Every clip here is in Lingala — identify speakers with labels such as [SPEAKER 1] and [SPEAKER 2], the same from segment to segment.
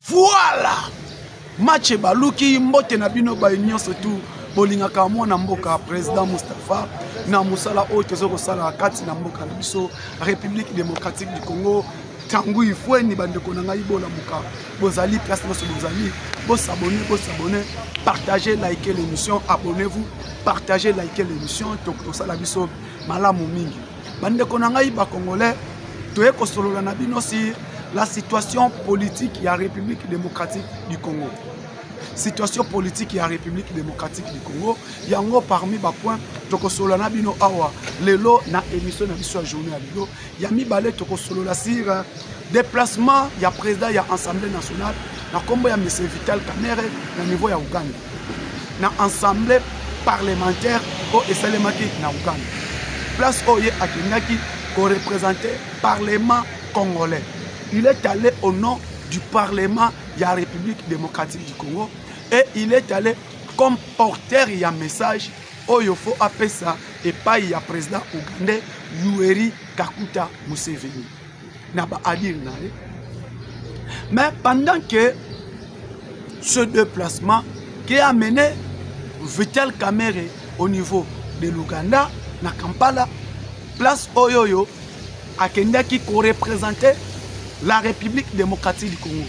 [SPEAKER 1] Voilà. Match baluki mbote na bino ba union surtout bolingaka mwana mboka président Moustapha na musala o tezoko sala kati na mboka na biso République démocratique du Congo. Tangu ifweni bandeko na ngai bola muka bozali place no bozali s'abonner, partagez, likez l'émission, abonnez-vous, partagez, likez l'émission to sala biso malamu mingi bandeko na ngai ba congolais toye ko solola na bino si la situation politique ya République démocratique du Congo. Situation politique ya République démocratique du Congo. Yango parmi ba point toko solo na bino awa lelo na émission na biso journée à lelo. Yami balé toko solo la sire déplacement ya président ya Assemblée nationale na kombo ya monsieur Vital Kamerhe na niveau ya Uganda. Na assemblée parlementaire o esalemaki na Uganda. Place oye akendaki ko représenter parlement congolais. Il est allé au nom du Parlement de la République démocratique du Congo et il est allé comme porteur de message au Yofo Apesa et pas il y a président ougandais Yoweri Kaguta Museveni. Naba adir nae. Mais pendant que ce déplacement qui a mené Vital Kamerhe au niveau de l'Ouganda, na Kampala, place Oyoyo, à Kenya qui représentait la République démocratique du Congo.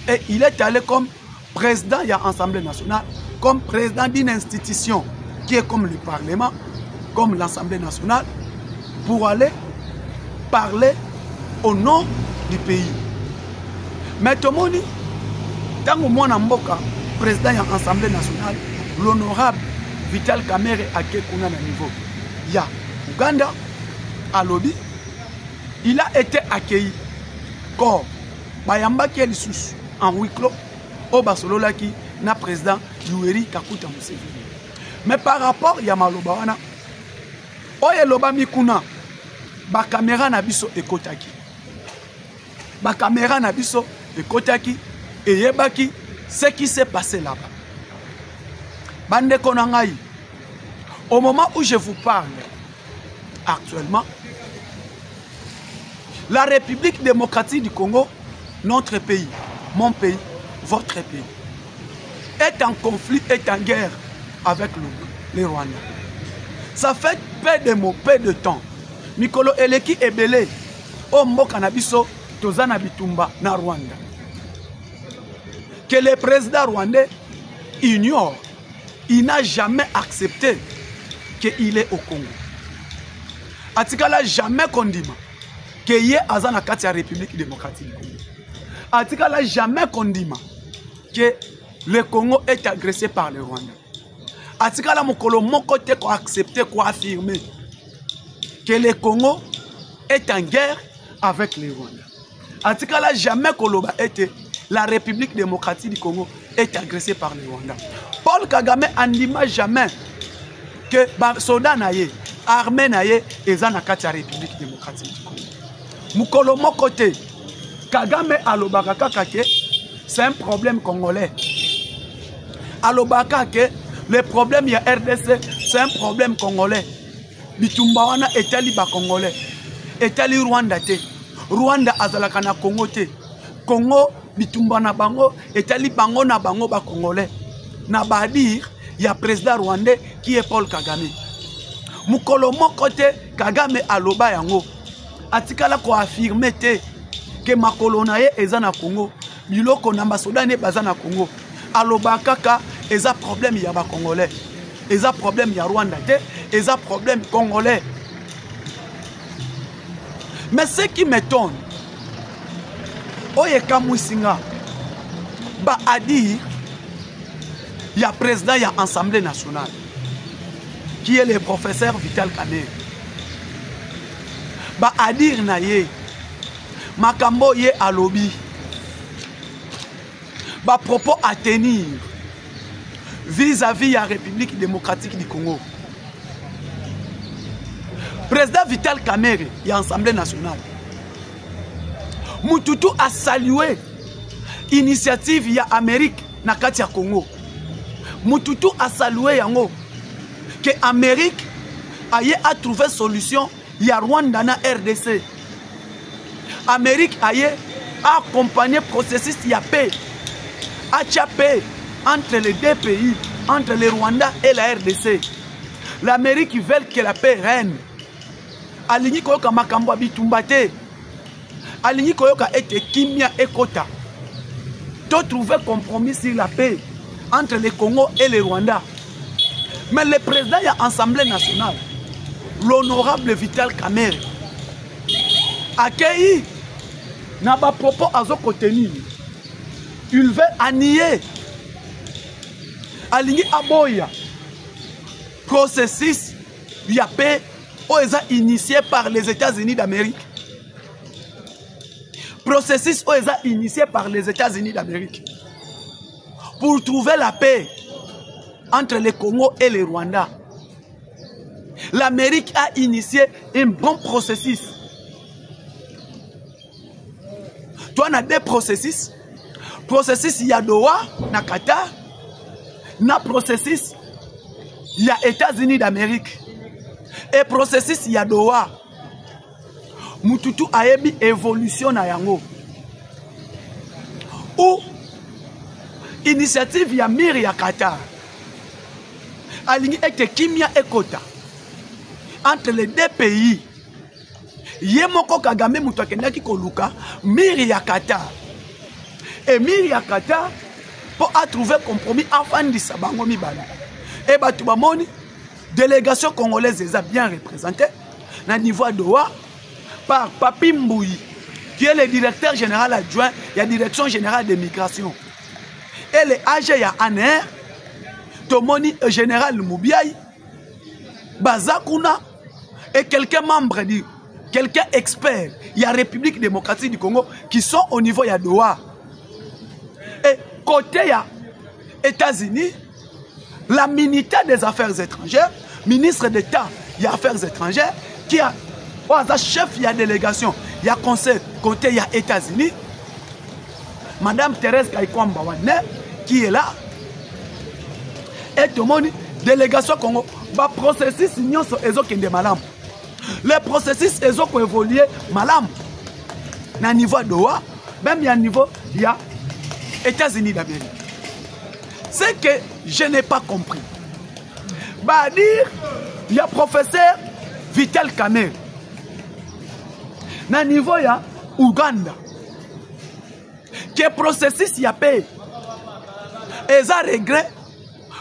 [SPEAKER 1] Et il est allé comme président de l'Assemblée nationale, comme président d'une institution qui est comme le Parlement, comme l'Assemblée nationale, pour aller parler au nom du pays. Mais Tomoni, tant que moi Namboka, président de l'Assemblée nationale, l'honorable Vital Kamerhe a Kekuna na niveau. Il y a Ouganda, à Lobby, il a été accueilli. Comme Bayamba qui est le sous en huis clos, au Basolola qui n'a président Yoweri Kaguta Museveni. Mais par rapport à Yamaloba wana, oye loba mikuna, ba caméra na biso ekotaki. Ba caméra na biso ekotaki et yebaki ce qui s'est passé là-bas. Bande konangai. Au moment où je vous parle actuellement, la République démocratique du Congo, notre pays, mon pays, votre pays, est en conflit, est en guerre avec les Rwandais. Ça fait peu de mots, peu de temps. Mikolo Eleki Ebele, Ombo Kanabiso, Tozana Bitumba, na Rwanda. Que le président rwandais ignore, il n'a jamais accepté qu'il est au Congo. Atikala jamais condamné que y a dans la République démocratique du Congo. Atika n'a jamais condamné que le Congo est agressé par les Rwandais. Atika n'a mon côté qu'on accepté, qu'on affirmé que le Congo est en guerre avec les Rwandais. Atika n'a jamais été la République démocratique du Congo est agressée par les Rwandais. Paul Kagame n'anima jamais que soldats naye, armée naye, et dans la République démocratique du Congo. Mukolo Mokote, Kagame alobaka kake, c'est un problème congolais. Alobaka ke, le problème ya RDC, c'est un problème congolais. Bitumba wana etali ba congolais. Etali Rwanda te. Rwanda azalaka na Congo te. Congo bitumba na bango, etali bango na bango ba congolais. Na badir, ya président rwandais qui est Paul Kagame. Mukolo Mokote, Kagame aloba yango. Atikala ko affirmer te que makolo na ye eza na Congo biloko na basoda ne baza na Congo aloba kaka eza problème ya ba congolais eza problème ya Rwanda te eza problème congolais. Mais ce qui m'étonne oye kamwisinga ba adi ya président ya Assemblée nationale qui est le professeur Vital Kamerhe. Ba adir na ye makambo ye alobi ba propos à tenir vis-à-vis la République démocratique du Congo. Président Vital Kamerhe et l'Assemblée nationale Mututu a salué l'initiative ya Amérique na kati ya Congo. Mututu a salué yango que Amérique a trouvé solution. Il y a Rwanda na RDC. Amérique aye accompagner le processus de paix. Acha paix entre les deux pays, entre le Rwanda et la RDC. L'Amérique veut que la paix règne. Alingi koyoka makambo abitumbate. Alingi koyoka ete kimia ekota. To trouver compromis sur la paix entre le Congo et le Rwanda. Mais le président de l'Assemblée nationale, l'honorable Vital Kamerhe, accueilli n'a pas propos à son contenu. Il veut annier Alingi Aboya processus de paix initié par les États-Unis d'Amérique. Processus initié par les États-Unis d'Amérique. Pour trouver la paix entre le Congo et le Rwanda. L'Amérique a initié un bon processus. Toi, on a deux processus. Processus, il y a Doha, na Qatar. Na processus, il y a États-Unis d'Amérique. Et processus, il y a Doha. Mututu ayebi évolution na yango. Ou initiative ya Mir ya Qatar. Alingi ete kimia ekota. Entre les deux pays. Yemoko Kagame mutakendaki koluka Mir ya Qatar. Et Mir ya Qatar pour trouver compromis afin de sabango mibala. Et batubamoni délégation congolaise est bien représentée na niveau de Doha par Papi Mbouyi, qui est le directeur général adjoint de la direction générale des migrations. Et le AG ya ANR, Tomoni général Moubiaï, Bazakuna, et quelques membres, quelques experts, il y a République démocratique du Congo qui sont au niveau de Doha. Et côté ya États-Unis, la ministère des Affaires étrangères, ministre d'État des Affaires étrangères, qui a chef, il y a délégation, il y a conseil, côté il y a États-Unis, Madame Thérèse Kaikwamba Wane, qui est là, et tout le monde, délégation Congo, le processus est malam. Le processus est évolué malam. Na niveau de Doha, même il y a niveau, il y a États-Unis d'Amérique. Ce que je n'ai pas compris, bah dire, il y a professeur Vital Kamerhe. Na niveau ya Uganda, que processus y a paix. Et ça regret,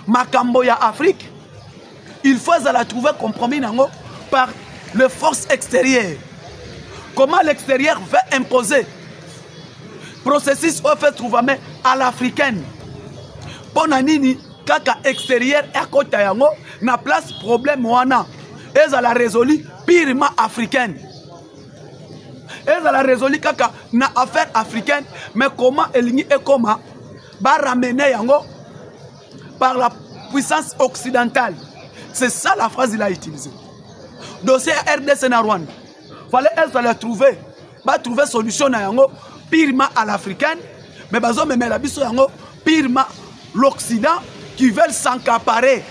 [SPEAKER 1] makambo ya Afrique, il faut la trouver compromis nango par les forces extérieures. Comment l'extérieur veut imposer processus au fait trouver à l'africaine. Pour nini kaka extérieur et à côté yango na place problème wana. Et ça la résolu purement africaine. Et ça la résolu kaka na affaire africaine, mais comment elingi et comment va ramener yango par la puissance occidentale. C'est ça la phrase qu'il a utilisée. Dossier RDC na Rwanda. Fallait elle trouver, va trouver solution na yango purement à l'africaine, mais bazo me la biso yango purement l'Occident qui veulent s'encaparer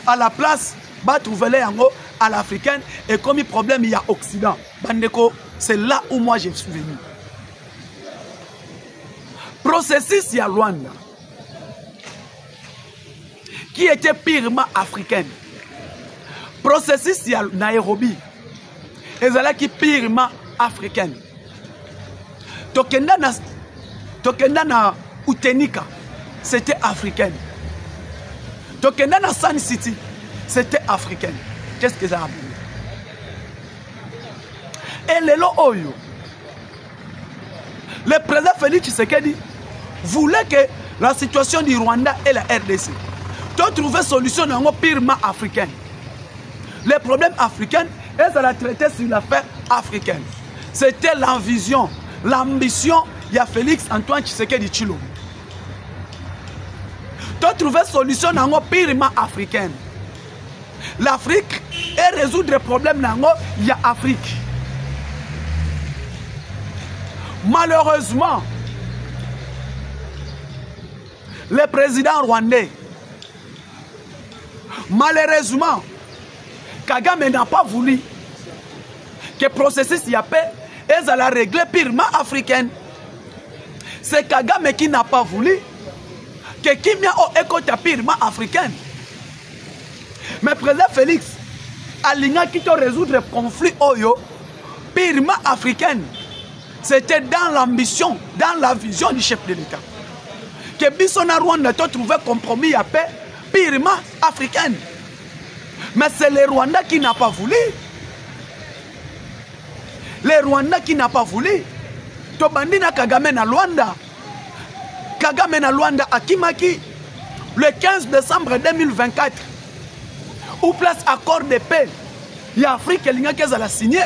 [SPEAKER 1] à la place, va trouver les yango à l'africaine et comme il problème il y a Occident. Bandeko, c'est là où moi je suis venu. Processus il y a Rwanda qui était purement africaine. Processus il y a Nairobi et c'est là qui purement africaine. Tokenda na Utenika, c'était africaine. Tokenda na Sun City, c'était africaine. Qu'est-ce que ça a amené? Et le Oyo, le président Félix Tshisekedi voulait que la situation du Rwanda et la RDC trouver solution purement africaine. Les problèmes africains, et ça l'a traité sur l'affaire africaine. C'était l'ambition de Félix Antoine Tshisekedi Tshilombo. Trouver solution purement africaine. L'Afrique et résoudre les problèmes il y a Afrique. Malheureusement, le président rwandais, malheureusement, Kagame n'a pas voulu que le processus y a paix et ça l'a réglé purement africaine. C'est Kagame qui n'a pas voulu que Kimia o écoute purement africaine. Mais président Félix, Alinga qui te résoudre le conflit oyo purement africaine. C'était dans l'ambition, dans la vision du chef de l'État. Que Bissona Rwanda a trouvé compromis à paix purement africaine. Mais c'est le Rwanda qui n'a pas voulu. Le Rwanda qui n'a pas voulu. Tobandina Kagame na Luanda. Kagame na Luanda à Kimaki. Le 15 décembre 2024. Où place accord de paix. Il y a Afrique qui a signé.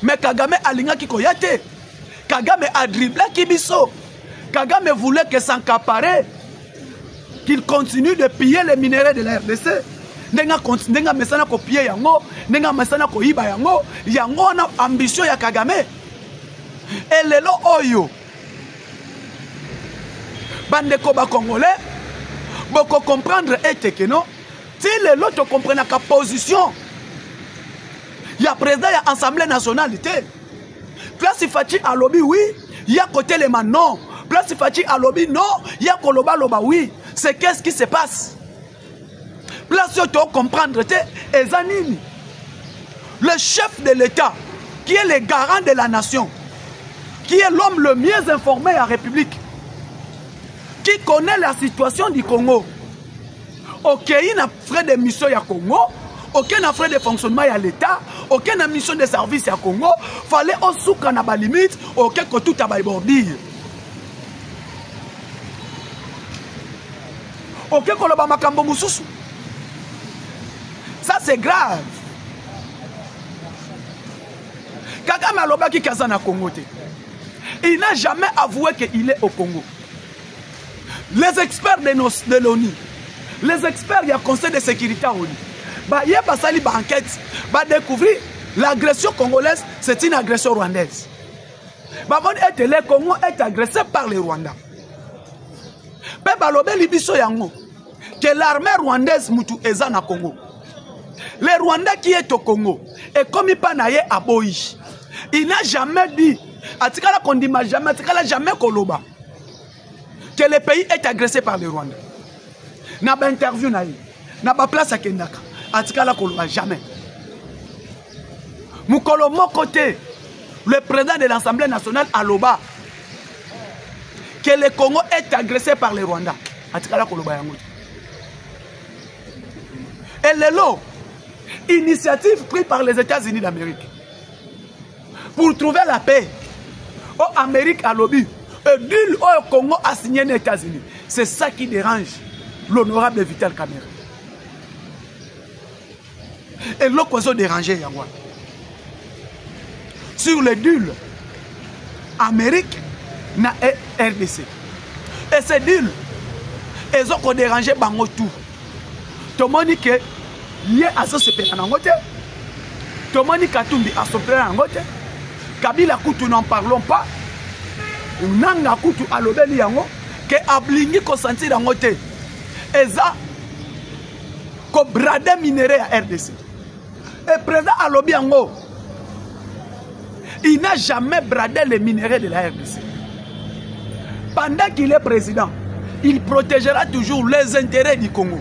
[SPEAKER 1] Mais Kagame a linga qui koyate. Kagame a dribblé Kibiso. Kagame voulait que s'encaparer, qu'il continue de piller les minéraux de la RDC. Nenga mesana ko piller yango, nenga mesana ko iba yango, yango na ambition ya Kagame. Et lelo oyo. Bandeko ba congolais, boko comprendre ete que non, si lelo to comprendre ka position. Il y a président, il y a Assemblée nationale. Place Fati à lobby, oui. Il y a côté les man, non. Place Fati à lobby, non. Il y a Koloba Loba, oui. C'est qu'est-ce qui se passe? Place Yoto comprendre, Ezanini, le chef de l'État, qui est le garant de la nation, qui est l'homme le mieux informé à la République, qui connaît la situation du Congo. Ok, il n'a fait de mission à Congo. Aucun frais de fonctionnement à l'État, aucune mission de service à Congo, fallait au soukra na ba limite, aucun que tout a bordir. Aucun que le ba makambo mususu. Ça c'est grave. Kagame aloba ki kaza na Congo te. Il n'a jamais avoué qu'il est au Congo. Les experts de l'ONU, les experts du Conseil de sécurité à l'ONU, il y a une enquête, découvrir l'agression congolaise, c'est une agression rwandaise. Le Congo est agressé par les Rwandais. Que l'armée rwandaise est au Congo. Les Rwandais qui est au Congo, et comme il n'a pas aboyi, il n'a jamais dit, jamais koloba, que le pays est agressé par les Rwandais. N'a pas interview, n'a pas place à Kendaka. Atikala Koloba, jamais. Moukolo mon côté, le président de l'Assemblée nationale à Loba, que le Congo est agressé par les Rwandais. Atikala Koloba yango. Et lelo, initiative prise par les États-Unis d'Amérique pour trouver la paix. Au Amérique à lobby, et deal au Congo a signé les États-Unis. C'est ça qui dérange l'honorable Vital Kamerhe. Et l'autre chose dérangé, sur le deal Amérique na RDC. Et ces deal, ils ont dérangé bango tout. Tout le monde dit que il y a ce pays en Angote. Tout le monde dit que Katumbi a ce pays en Angote. Kabila Koutou n'en parlons pas. Nanga Koutou a l'obéli yango. Que Ablingi ko sentir en Angote. Et ça, ko brade minéré à RDC. Et président Alobi Ango, il n'a jamais bradé les minéraux de la RDC. Pendant qu'il est président, il protégera toujours les intérêts du Congo.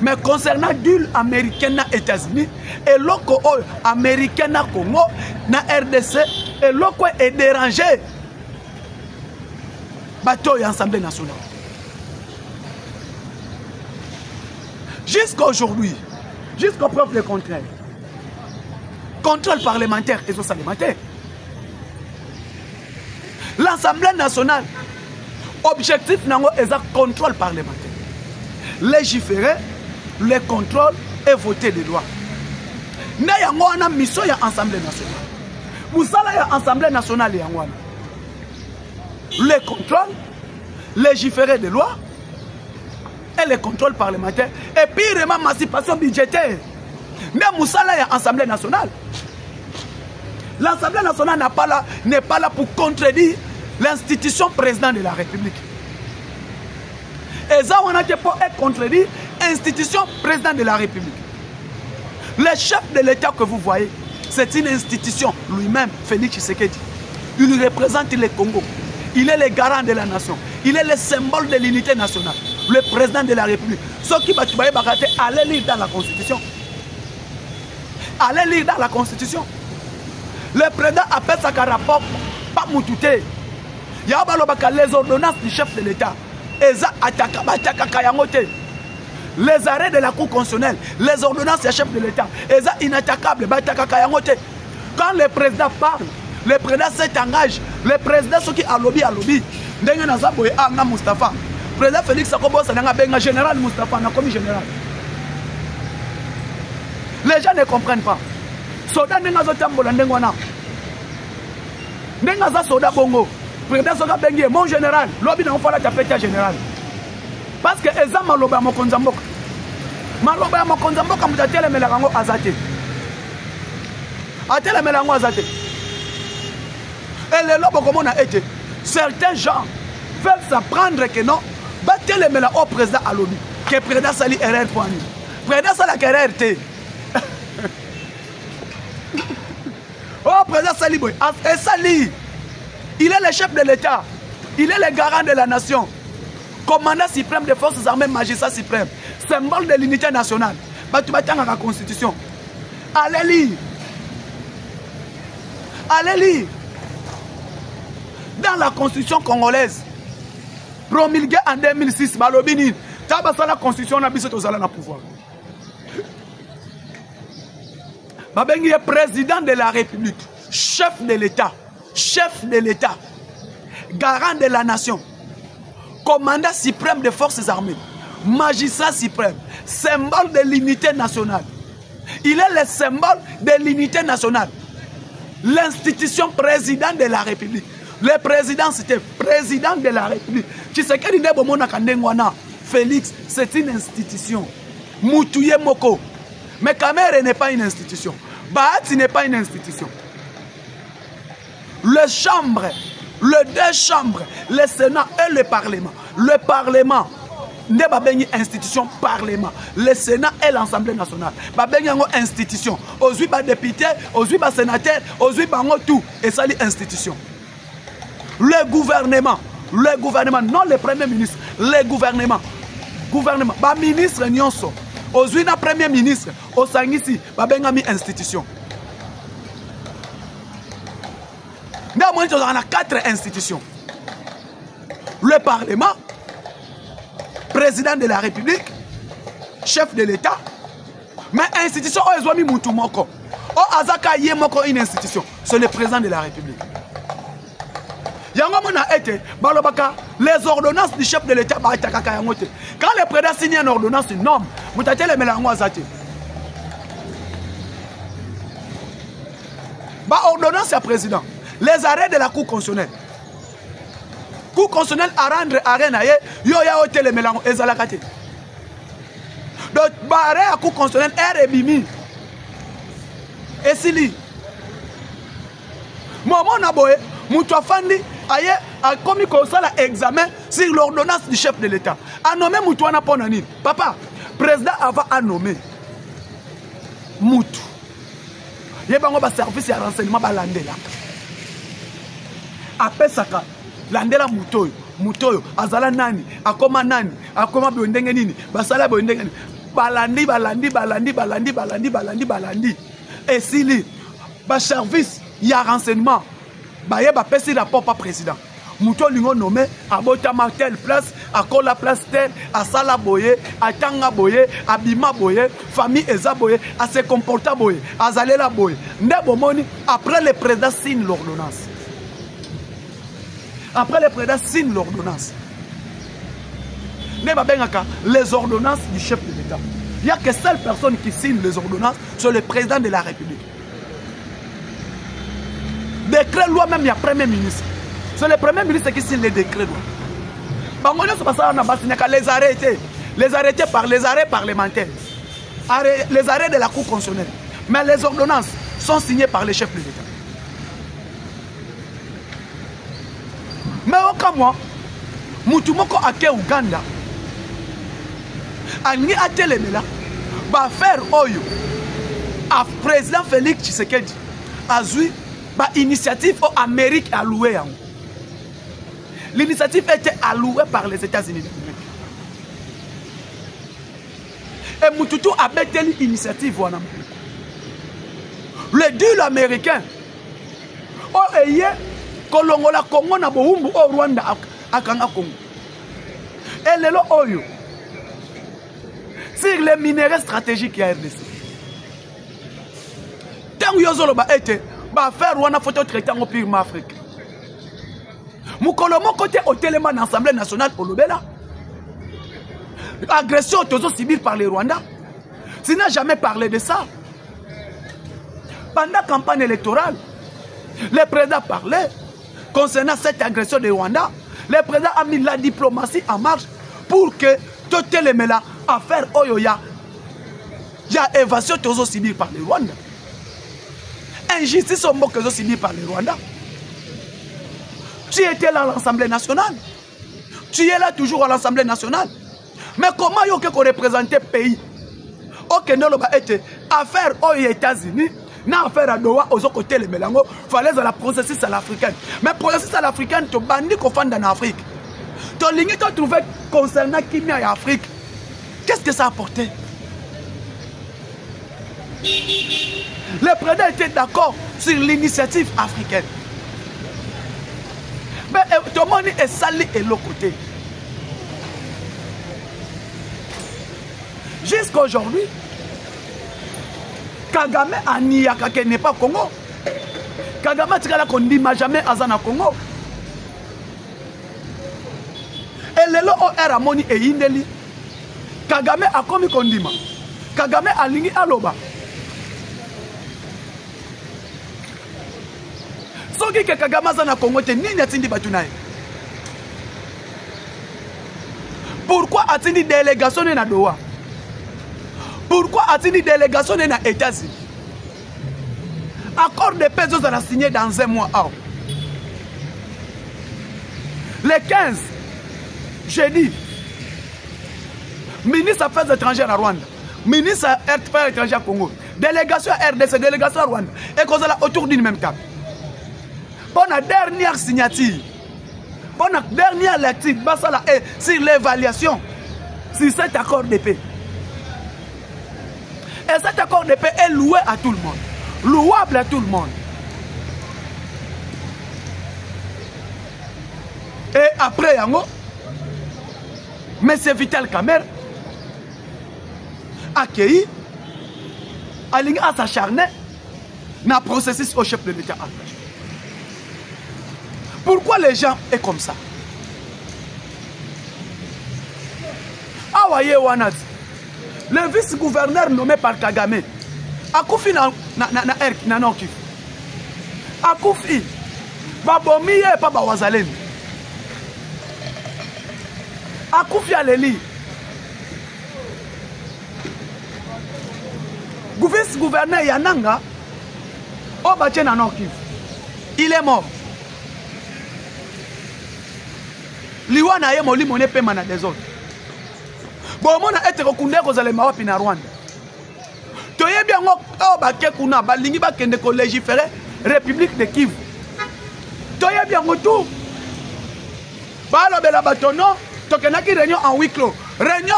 [SPEAKER 1] Mais concernant l'huile américaine aux États-Unis, et l'autre américain au Congo, na RDC, et l'autre est dérangé. Bateau et Assemblée nationale. Jusqu'à aujourd'hui, jusqu'au preuve le contraire. Contrôle parlementaire et social alimentaire. L'Assemblée nationale, objectif est un contrôle parlementaire. Légiférer, le contrôle et voter des lois. Nous avons une mission à l'Assemblée nationale. Vous allez à l'Assemblée nationale. Le contrôle, légiférer des lois et le contrôle parlementaire. Et puis, l'émancipation budgétaire. Mais Moussala est à l'Assemblée nationale. L'Assemblée nationale n'est pas là pour contredire l'institution président de la République. Et ça, on a pour contredire l'institution président de la République. Le chef de l'État que vous voyez, c'est une institution. Lui-même, Félix Tshisekedi, il représente le Congo. Il est le garant de la nation. Il est le symbole de l'unité nationale. Le président de la République. Ce qui va allez lire dans la Constitution. Allez lire dans la Constitution. Le président appelle ça qu'un rapport, pas moutouté. Il y a les ordonnances du chef de l'État. Les arrêts de la Cour constitutionnelle, les ordonnances du chef de l'État, ils sont inattaquables. Quand le président parle, le président s'engage, le président ce qui a lobby. Moustapha. Le président Félix Sakobo, c'est un général Moustapha, comme général. Les gens ne comprennent pas. Soda n'engazo tambola ndengwana. N'engaza soda bongo. Président Soga Bengi, mon général. Lobby n'a pas la tapette général. Parce que Eza Maloba Mokonzamboka. Maloba Mokonzamboka Moutatele Melarango Azate. Atele Melango Azate. Et les lobes comme on a été. Certains gens veulent s'apprendre que non. Batele Mela au président à lobby. Que président Sali RR pour nous. Président Sali RRT. Oh, président Sali Boy. Et Sali. Il est le chef de l'État. Il est le garant de la nation. Commandant suprême des forces armées, magistrat suprême. Symbole de l'unité nationale. Tu vas dans la Constitution. Allez lire. Allez lire. Dans la Constitution congolaise, promulguée en 2006, Balobini, dans la Constitution, on a besoin de la pouvoir. Babengi est président de la République, chef de l'État. Chef de l'État, garant de la nation, commandant suprême des forces armées, magistrat suprême, symbole de l'unité nationale. Il est le symbole de l'unité nationale. L'institution président de la République. Le président, c'était président de la République. Félix, c'est une institution. Moutouye Moko. Mais Kamere n'est pas une institution. Bahati n'est pas une institution. Les chambres, les deux chambres, le Sénat et le Parlement. Le Parlement n'est pas une institution Parlement. Le Sénat et l'Assemblée nationale. Pas une institution. Aujourd'hui, les députés, aujourd'hui, les sénateurs, aujourd'hui, tout. Et ça, c'est institution. Le gouvernement, non le Premier ministre, le gouvernement. Gouvernement, le ministre Nyonso. Aujourd'hui, le Premier ministre, au Sangisi, une institution. Nous avons 4 institutions. Le Parlement, président de la République, chef de l'État, mais institution, une institution, c'est le président de la République. Les ordonnances du chef de l'État, quand le président signe une ordonnance, il nomme, ordonnance à président. Les arrêts de la Cour constitutionnelle. Cour constitutionnelle à rendre arrêt naye, yo ya hôtel melango ezalakate. Donc arrêt à Cour constitutionnelle est bimi. Et sili. Maman naboye, mutu afandi aye a commis comme ça l'examen sur l'ordonnance du chef de l'État. A nommé mutu wana pona nini. Papa, président avant a nommé mutu. Yebango ba service ya renseignement ba landela. Après ça, landela mutoyo, azala nani, akoma bondenge nini, basala bondenge nini, balandi. Et si li, ba service, y a renseignement, ba ye ba pesi rapport pas président. Muto lingo nommé, abotama telle place, akola place telle, asala boye, atanga boye, abima boye, famille eza boye, a se comporta boye, azalela boye. Ndebomoni, après le président signe l'ordonnance. Après le président signe l'ordonnance. Les ordonnances du chef de l'État. Il n'y a que seule personne qui signe les ordonnances, c'est le président de la République. Décret loi même, il y a premier ministre. C'est le premier ministre qui signe les décrets loi. Les arrêtés par les arrêts parlementaires. Les arrêts de la Cour constitutionnelle. Mais les ordonnances sont signées par les chefs de l'État. Mais au cas moi, Moutoumoko ake Uganda, Ani atelemela, va faire oyo, à président Félix Tshisekedi, a eu une initiative en Amérique à louer. L'initiative était allouée par les États-Unis. Et Moutoutou a bêté l'initiative. Le deal américain. Oh, et Kolongola Congo na bohumbu au Rwanda akanga Congo. Et le oyo. Sur les minéraux stratégiques à RDC. Tant que Yozolo ba été, ba faire Rwanda photo traité en pire Afrique. Mukolomo côté au téléman dans l'Assemblée nationale pour l'Obela. Agression toujours subie par les Rwandais. Tu n'as jamais parlé de ça. Pendant la campagne électorale, le président parlait concernant cette agression des Rwandais. Le président a mis la diplomatie en marche pour que tout le monde a faire Oyoya. Il y a évasion toujours subie par les Rwandais. Injustice au mot que subie par les Rwandais. Tu étais là à l'Assemblée nationale. Tu es là toujours à l'Assemblée nationale. Mais comment il y a représenté le pays? Ok, non, il affaire aux États-Unis, n'a affaire à Doha, aux autres côtés, les Mélango, il fallait la processus à l'africaine. Mais processus à l'africaine, tu bandis qu'on fait en Afrique. Tu limite à trouver concernant qui est en Afrique. Qu'est-ce que ça a apporté? Le président était d'accord sur l'initiative africaine. Mais tout le monde est sali et l'autre côté. Jusqu'à aujourd'hui, Kagame a nié qu'il n'est pas Congo. Kagame a dit qu'on ne dit jamais Azana Congo. Et le lot est Ramoni et Indeli. Kagame a commis Kondima. Kagame a ligné à l'Oba. Ce qui est Kagame Azana Congo, c'est ni Natindi Batunaï. Pourquoi a-t-il dit délégation na Doha? Pourquoi a-t-il dit délégation dans les États-Unis? Accord de paix a signé dans un mois. Le 15, jeudi, ministre des Affaires étrangères à Rwanda, ministre des Affaires étrangères à Congo, délégation à RDC, délégation à Rwanda, et qu'on est autour d'une même table. Pour la dernière signature, pour la dernière lecture, sur l'évaluation, sur cet accord de paix. Et cet accord de paix est loué à tout le monde. Louable à tout le monde. Et après, Yango, M. Vital Kamerhe accueilli, à s'acharner dans le processus au chef de l'État. Pourquoi les gens sont comme ça? Ah, voyez, Wanadi. Le vice-gouverneur nommé par Kagame, Akoufi na Nord-Kivu. Akoufi, Babomiye et pas Bawazalem. Akoufi Aleli. Vice-gouverneur Yananga, Obaché na Nord-Kivu. Il est mort. Liwana ye moli moné paiement na des autres. Bon, on a été reconnu aux Allemands et à Rwanda. Tu es bien au Balingi Bakende légiféré République de Kivu. Tu es bien au tout. Balo Bela Batono, tu as une réunion en huis clos. Réunion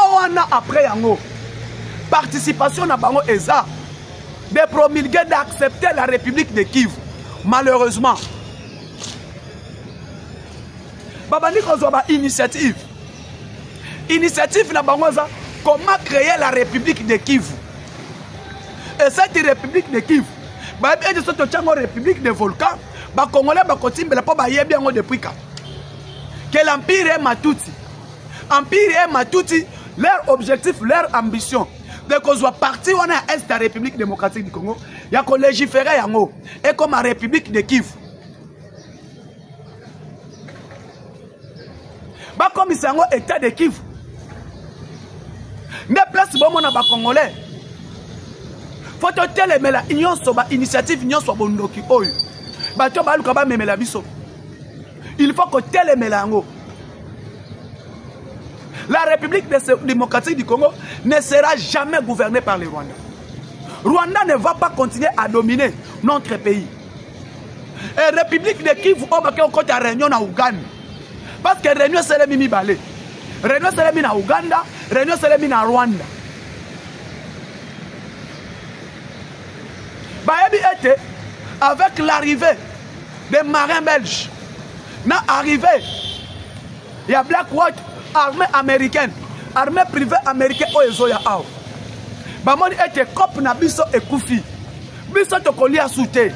[SPEAKER 1] après Yango. Participation à Bango Eza. De promulguer d'accepter la République de Kivu. Malheureusement. Babani Kozoba initiative. Initiative na Bangoza, comment créer la République de Kivu. Et cette République de Kivu, bah bien de cette République de volcans, bah Congolais bah continue la pas bah bien depuis quand. Que l'empire est Matuti, empire est Matuti, leur objectif, leur ambition, de qu'on soit parti on a est la République démocratique du Congo, il y a qu'on légiférer yango et comme la République de Kivu. Bah comme c'est un état de Kivu. Mais place bon mon aba congolais. Faut te mais la union soba initiative union soba bondoki oyo. Ba to ba luka ba memela biso. Il faut que tel melango. La République démocratique du Congo ne sera jamais gouvernée par les Rwandais. Rwanda ne va pas continuer à dominer notre pays. Et République de Kivu au côté réunion à Ouganda. Parce que réunion c'est les mibale. Réunion c'est les na Ouganda, réunion c'est les na Rwanda. Bayebi était avec l'arrivée des marins belges. Na arrivé, il y a Blackwater, armée américaine, armée privée américaine Oezoya Ao. Bamoni était cop na biso et koufi. Biso to kolia souté.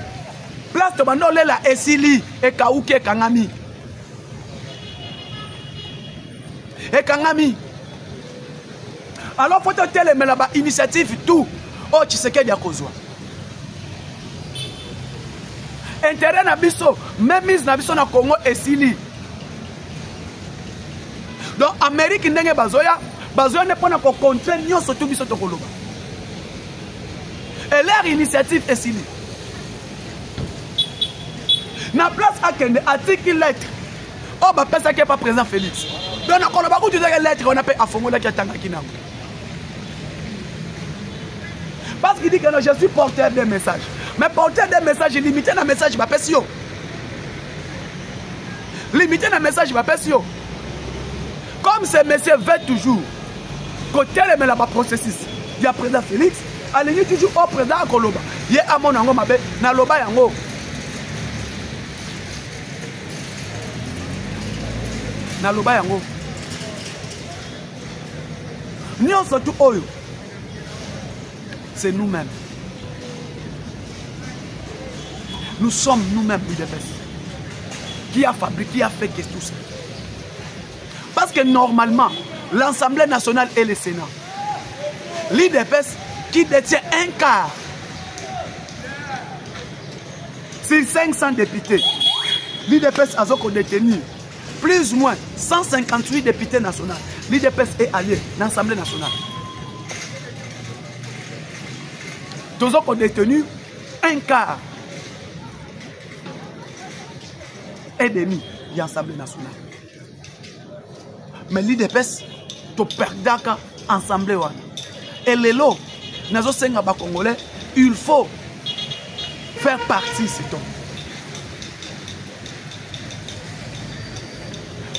[SPEAKER 1] Place to bando la esili et kauke kangami. Et kangami. Alors faut te télé mais là-bas initiative tout. Oh tu sais qu'il y a kozwa. Intérêt na biso, même mise na biso na Congo esili. Donc Amérique ndenge bazoya ne pona ko contrer nyonso tout biso to koloba. Et leur initiative esili. Na place akende article lettre. Oh ba pesa qui pas président Félix. Donc na koloba ko tu dis lettre on appelle afongola ki atanga kinango. Parce qu'il dit que non, je suis porteur des messages. Mais porteur des messages, limité dans le message, je m'appelle Sio. Limité dans le message, je m'appelle Sio. Comme ce monsieur veut toujours, côté le là processus, il y a président Félix, allez toujours au président Koloba. Il y a mon ango mabe, na loba yango. Na loba yango. Nous surtout oyo. C'est nous-mêmes. Nous sommes nous-mêmes qui a fabriqué, qui a fait tout ça. Parce que normalement, l'Assemblée nationale et le Sénat, l'IDPS qui détient un quart sur 500 députés, l'IDPS a détenu plus ou moins 158 députés nationaux. L'IDPS est allié dans l'Assemblée nationale. Tous ont détenu un quart et demi de l'Assemblée nationale. Mais l'IDPS, tu perds l'Assemblée. Et les lots, Congolais, il faut faire partie, c'est tout.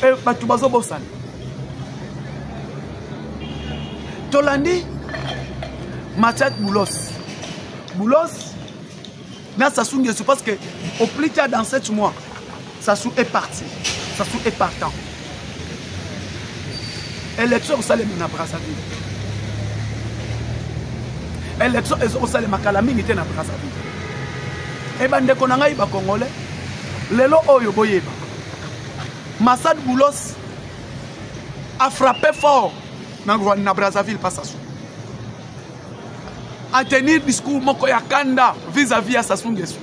[SPEAKER 1] Et tu vas au Bossan. Tolandi, Machat Boulos. Boulos, parce que au plus tard dans 7 mois, Sassou est parti. Sassou est partant. Élection au Salem na Brazzaville. Élection au Salem à Kalaming était na Brazzaville. Et ben de konanga iba Congolais, lelo oyo boyeba. Massad Boulos a frappé fort na Brazzaville pas Sassou. À tenir discours moko ya kanda vis-à-vis à Sassou Nguesso.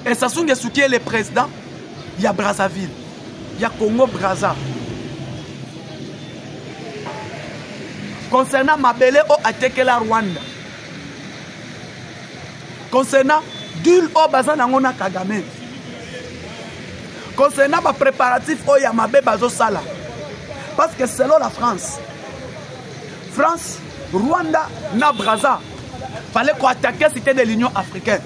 [SPEAKER 1] Et Sassou Nguesso qui est le président, il y a Brazzaville, il y a Congo Brazza. Concernant Mabele au attaqué la Rwanda. Concernant Dul au bazan na Kagame. Concernant les préparatifs au Yamabe bazo sala. Parce que selon la France, Rwanda na Brazza, fallait qu'on attaque c'était de l'Union africaine.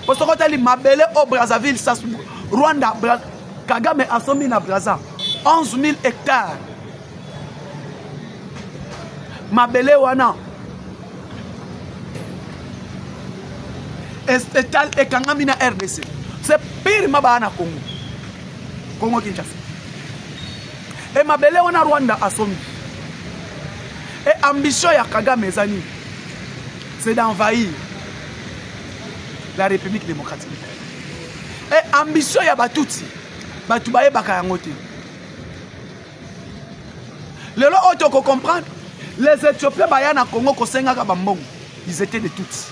[SPEAKER 1] Parce que quand il Mabele au Brazzaville, Rwanda, Kagame a sommi na Brazza, 11 000 hectares. Mabele wana. Et Kangami na RDC. C'est pire maba na Congo. Congo Kinshasa. Et Mabele wana Rwanda a sommi. Et ambition ya Kagame zani, c'est d'envahir la République démocratique. Et ambition ya Batouti, Batoubaye Bakayangote. Le lot auto qu'on comprendre, les Éthiopiens bayana Congo kosenga kabambong, ils étaient de Tutsi.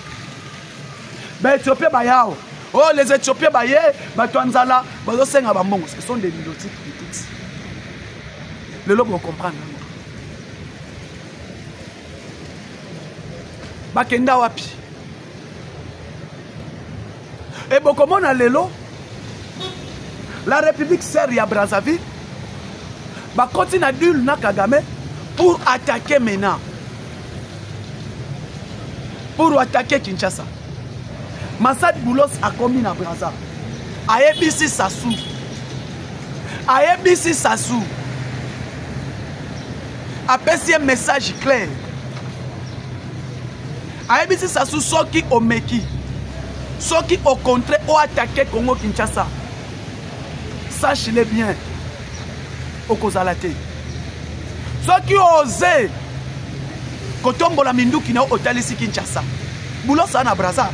[SPEAKER 1] Les Éthiopiens bayao, oh les Éthiopiens baye, Batouanzala, bazosenga bambong, ce sont des nilotiques de Tutsi. Le lot qu'on comprendre. Bakenda wapi. Et beaucoup na lelo, la République sert ya Brazzaville, ba continue à Dul na Kagame pour attaquer maintenant. Pour attaquer Kinshasa. Massad Boulos a commis na Brazza. A ABC Sassou. ayebisi Sassou apesi un message clair ayebisi Sassou soki omeki soki au contraire o attaquer Congo Kinshasa sache-le bien okozala te soki ose kotombola minduki na otalisi Kinshasa bulosa na Braza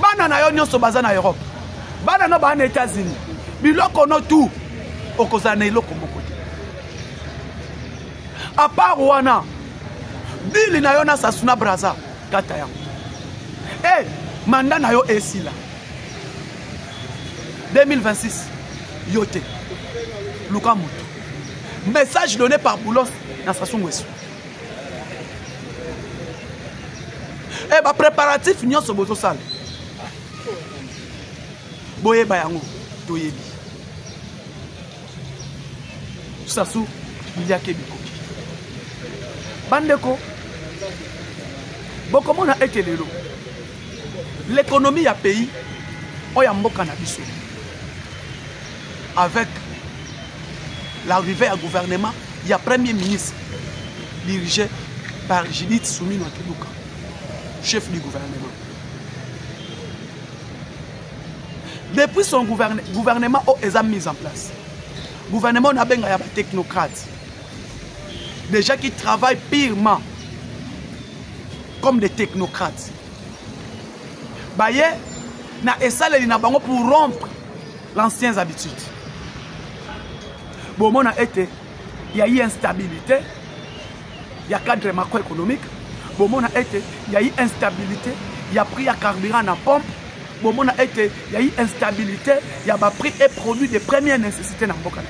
[SPEAKER 1] bana na yo nyonso baza na Europe bana no ba na États-Unis biloko no tout okozala na eloko moko te à part wana bili na yo na Sassou na Braza kata yango mandat na yo esila 2026 yote luka mutu message donné par Boulos na Sassou Nguesso ba préparatif nyonso bozo sala boyeba yango toyebi Sassou biliake bikoki bandeko bokomona ete lelo l'économie ya pays oya mboka na biso avec l'arrivée à gouvernement, il y a premier ministre dirigé par Judith Soumino Keluka, chef du gouvernement. Depuis son gouvernement est mis en place. Le gouvernement a des technocrates, des gens qui travaillent purement comme des technocrates. Baye na esale li na bango pour rompre l'anciennes habitudes. Bon, mon a été, il y a eu instabilité, il y a cadre macroéconomique. Bon, mon a été, il y a eu instabilité, il y a prix à carburant en pompe. Bon, mon a été, il y a eu instabilité, il y a prix et produits de première nécessité dans le Boka.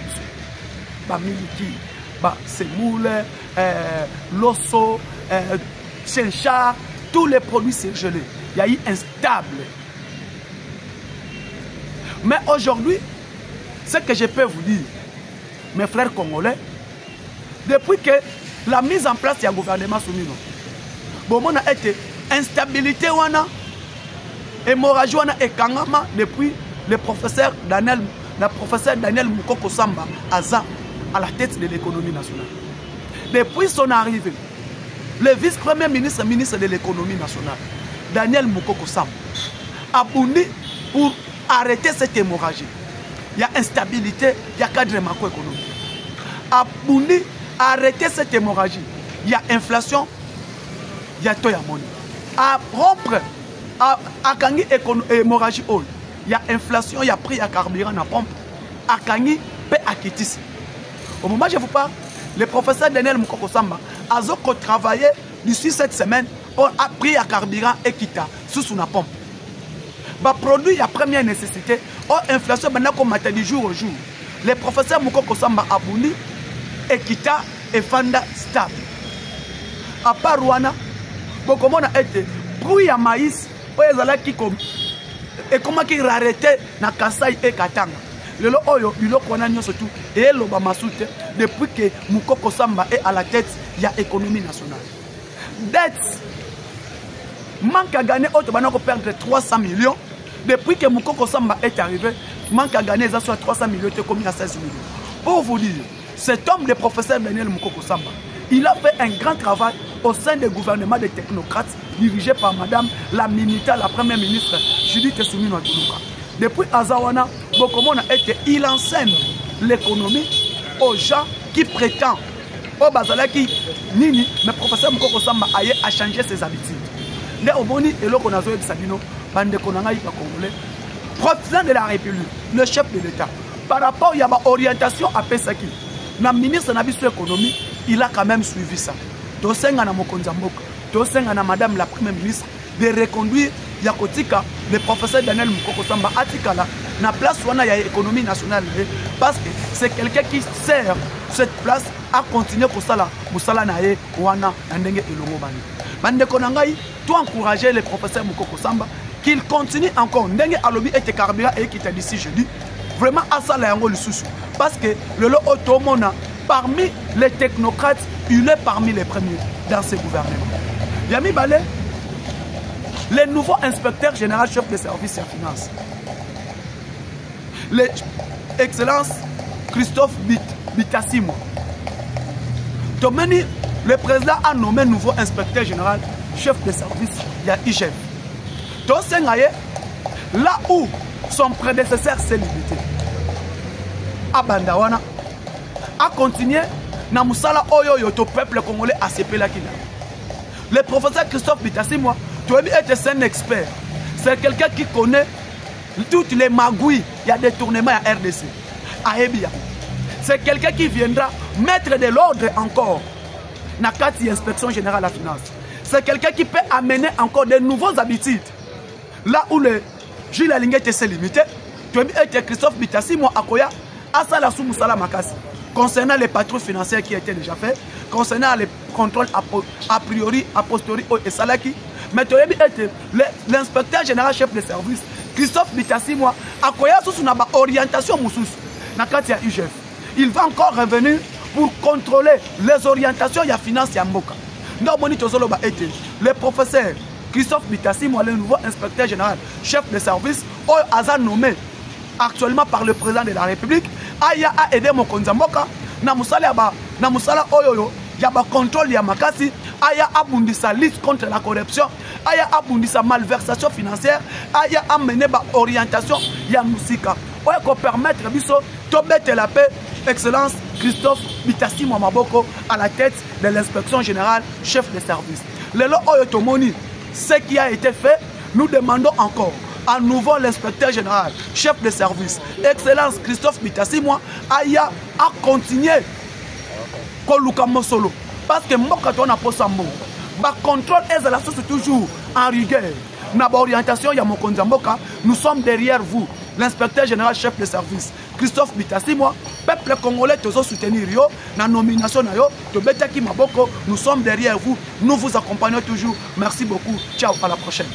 [SPEAKER 1] Bah, miliki, bah, semoule, l'osso, chenchard, tous les produits surgelés. Il y a eu instable. Mais aujourd'hui, ce que je peux vous dire, mes frères congolais, depuis que la mise en place du gouvernement Soumino, bon, on a été instabilité, hémorragie et kangama depuis le professeur Daniel Moukoko Samba Aza à la tête de l'économie nationale. Depuis son arrivée, le vice-premier ministre de l'économie nationale, Daniel Moukoko Samba, a bondi pour arrêter cette hémorragie. Il y a instabilité, il y a cadre macroéconomique. A bondi arrêter cette hémorragie. Il y a inflation, il y a toyamoni. À rompre, à kangi hémorragie, il y a inflation, il y a prix à carburant à pompe. À kangi, pe akitisi. Au moment où je vous parle, le professeur Daniel Moukoko Samba a travaillé d'ici cette semaine pour un prix à carburant et kita sous la pompe. Bah, produit à première nécessité, inflation maintenant comme matin du jour au jour. Le professeur Moukoko Samba a bouni et kita et fanda stable. À part Rwanda, comment on a été bruit à maïs, et comment il a arrêté na Kasai et Katanga. Le oyo biloko wana nyonso tout et loba masute depuis que Moukoko Samba est à la tête, il y a économie nationale. Dette manque à gagner autre banako perdre 300 millions depuis que Moukoko Samba est arrivé, manque à gagner ça soit 300 millions te commis à 16 millions. Pour vous dire, cet homme, le professeur Daniel Moukoko Samba, il a fait un grand travail au sein du gouvernement des technocrates dirigé par madame la Minita, la première ministre Judith Soumino Keluka. Depuis Azawana, il enseigne l'économie aux gens qui prétendent au Bazalaki Nini, mais le professeur Moukoko Samba a changé ses habitudes. Les Oboni et le Konazoé Sabino, Bande Konangaï Congolais, président de la République, le chef de l'État, par rapport à une orientation à Pesaki, le ministre de l'économie, il a quand même suivi ça. Tosenga na Mokonzamboka, Tosenga na madame la première ministre, de reconduire Yakotika, le professeur Daniel Moukoko Samba Atikala, na place où il y a l'économie nationale, parce que c'est quelqu'un qui sert cette place à continuer pour ça, pour ça, wana ndenge elongo bani. Bande konangai, toi encourager le professeur Moukoko Samba qu'il continue encore ndenge alobi et carburant et qui t'a dit si je dis vraiment à ça la yango lisusu parce que le lot automona parmi les technocrates, il est parmi les premiers dans ce gouvernement. Yami Balé, le nouveau inspecteur général chef des services et finances. Excellence Christophe Bitassimwa. Le président a nommé un nouveau inspecteur général, chef de service, il y a IGF. Là où son prédécesseur s'est limité, à Bandawana, a continué na musala oyo to peuple congolais a sepé la kina. Le professeur Christophe Bitassimwa, tu es un expert. C'est quelqu'un qui connaît toutes les magouilles, il y a des tournements à RDC, à Ebia. C'est quelqu'un qui viendra mettre de l'ordre encore dans l'inspection générale de la finance. C'est quelqu'un qui peut amener encore de nouvelles habitudes. Là où le Gilles Alinguet s'est limité, tu es Christophe Bitassimwa Akoya, Asala Soumusala Makasi. Concernant les patrouilles financières qui étaient déjà faites, concernant les contrôles a priori, a posteriori et Salaki, mais tu es l'inspecteur général chef de service, Christophe Bitassimwa Akoya sous une orientation moussous dans le IGF. Il va encore revenir pour contrôler les orientations de la finance de Mboka. Le professeur Christophe Bitassimwa, le nouveau inspecteur général, chef de service, a nommé actuellement par le président de la République, a aidé mon Mboka, na musala oyoyo, ya ba contrôle ya makasi, aya abundisa lutte contre la corruption, aya abundisa malversation financière, aya amené ba orientation ya musika. Oya ko permettre biso to mettre la paix. Excellence Christophe Bitassimwa Maboko à la tête de l'inspection générale, chef de service. Le lot Oyotomoni, ce qui a été fait, nous demandons encore à nouveau l'inspecteur général, chef de service, Excellence Christophe Bitassimwa, aya à continuer Koluka Mosolo. Parce que Mboka n'a pas sa mot. Ba contrôle et la source toujours en rigueur. Na ba orientation ya Mokonza Mboka, nous sommes derrière vous. L'inspecteur général chef de service, Christophe Bitassimwa, peuple congolais te soutenir yo, na nomination na yo, te betaki maboko, nous sommes derrière vous, nous vous accompagnons toujours. Merci beaucoup, ciao, à la prochaine.